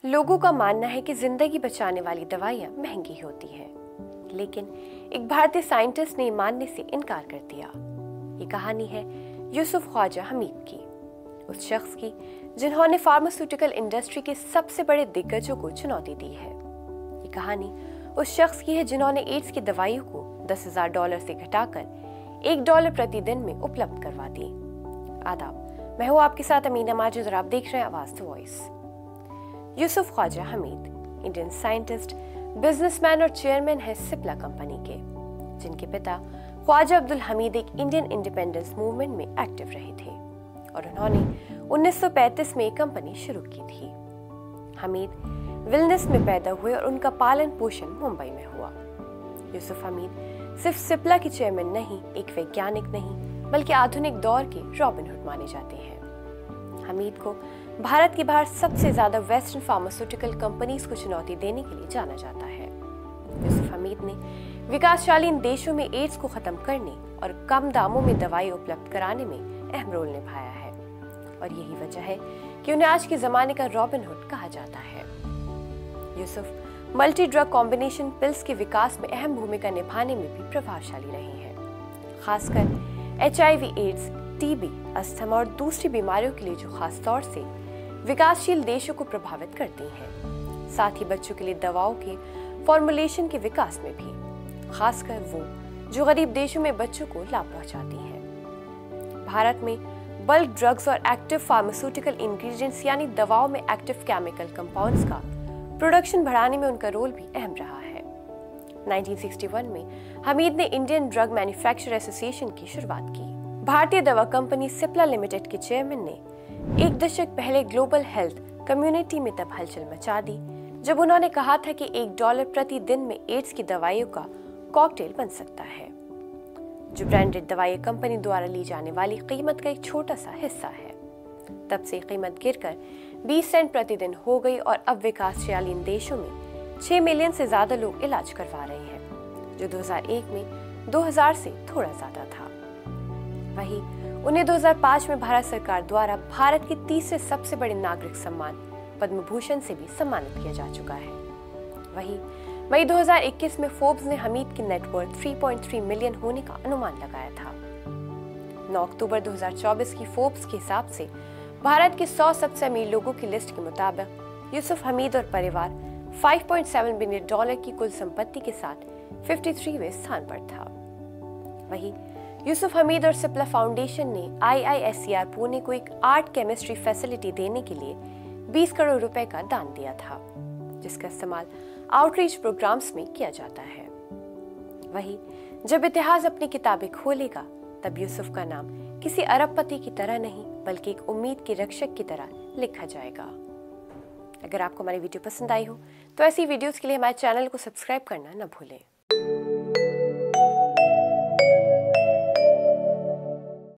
लोगों का मानना है कि जिंदगी बचाने वाली दवाइयां महंगी होती हैं, लेकिन एक भारतीय साइंटिस्ट ने मानने से इनकार कर दिया। ये कहानी है यूसुफ ख्वाजा हमीद की, उस शख्स की जिन्होंने फार्मास्यूटिकल इंडस्ट्री के सबसे बड़े दिग्गजों को चुनौती दी है। ये कहानी उस शख्स की है जिन्होंने एड्स की दवाइयों को $10,000 से घटाकर $1 प्रतिदिन में उपलब्ध करवा दी। आदाब, मैं हूँ आपके साथ अमीना माजिद और आप देख रहे हैं आवाज the voice. Yusuf Khwaja Hamied Indian scientist, businessman और चेयरमैन है सिप्ला कंपनी के, जिनके पिता ख्वाजा अब्दुल हमीद एक इंडियन इंडिपेंडेंस मूवमेंट में एक्टिव रहे थे और उन्होंने 1935 में एक कंपनी शुरू की थी। हमीद विलनेस में पैदा हुए और उनका पालन पोषण मुंबई में हुआ। यूसुफ हमीद सिर्फ सिप्ला के चेयरमैन नहीं, एक वैज्ञानिक नहीं, बल्कि आधुनिक दौर के रॉबिन हुड माने जाते हैं। हमीद को भारत के बाहर सबसे ज्यादा वेस्टर्न फार्मास्यूटिकल कंपनीज को चुनौती देने के लिए जाना जाता है। यूसुफ हमीद ने विकासशील देशों में एड्स को खत्म करने और कम दामों में दवाई उपलब्ध कराने में अहम रोल निभाया है और यही वजह है कि उन्हें आज के जमाने का रॉबिन हुड कहा जाता है। Yusuf multi drug combination pills के विकास में अहम भूमिका निभाने में भी प्रभावशाली रहे हैं, खासकर HIV, एड्स, टीबी, अस्थमा और दूसरी बीमारियों के लिए जो खास तौर से विकासशील देशों को प्रभावित करती हैं। साथ ही बच्चों के लिए दवाओं के फॉर्मुलेशन के विकास में भी, खासकर वो जो गरीब देशों में बच्चों को लाभ पहुंचाती हैं। भारत में बल्क ड्रग्स और एक्टिव फार्मास्यूटिकल इंग्रेडिएंट्स यानी दवाओं में एक्टिव केमिकल कंपाउंड्स का प्रोडक्शन बढ़ाने में उनका रोल भी अहम रहा है। 1961 में हमीद ने इंडियन ड्रग मैन्युफैक्चरर एसोसिएशन की शुरुआत की। भारतीय दवा कंपनी सिप्ला लिमिटेड के चेयरमैन ने एक दशक पहले ग्लोबल हेल्थ कम्युनिटी में तब हलचल मचा दी जब उन्होंने कहा था कि $1 प्रतिदिन में एड्स की दवाइयों का कॉकटेल बन सकता है, जो ब्रांडेड दवाई कंपनी द्वारा ली जाने वाली कीमत का एक छोटा सा हिस्सा है। तब से कीमत गिरकर 20 सेंट प्रतिदिन हो गई और अब विकासशील देशों में 6 मिलियन से ज्यादा लोग इलाज करवा रहे हैं, जो 2001 में 2000 से थोड़ा ज्यादा था। वहीं उन्हें 2005 में भारत सरकार द्वारा भारत के तीसरे सबसे बड़े नागरिक सम्मान पद्म भूषण से भी सम्मानित किया जा चुका है। वहीं मई 2021 में फोर्ब्स ने हमीद की नेटवर्थ 3.3 मिलियन होने का अनुमान लगाया था। 9 अक्टूबर 2024 की फोर्ब्स के हिसाब से भारत के 100 सबसे अमीर लोगों की लिस्ट के मुताबिक यूसुफ हमीद और परिवार $5.7 बिलियन की कुल संपत्ति के साथ 53वें स्थान पर था। वहीं यूसुफ हमीद और सिप्ला फाउंडेशन ने IISER पुणे को एक आर्ट केमिस्ट्री फैसिलिटी देने के लिए 20 करोड़ रुपए का दान दिया था, जिसका इस्तेमाल आउटरीच प्रोग्राम्स में किया जाता है। वहीं जब इतिहास अपनी किताबें खोलेगा तब यूसुफ का नाम किसी अरबपति की तरह नहीं बल्कि एक उम्मीद के रक्षक की तरह लिखा जाएगा। अगर आपको हमारी वीडियो पसंद आई हो तो ऐसी वीडियोस के लिए हमारे चैनल को सब्सक्राइब करना न भूलें।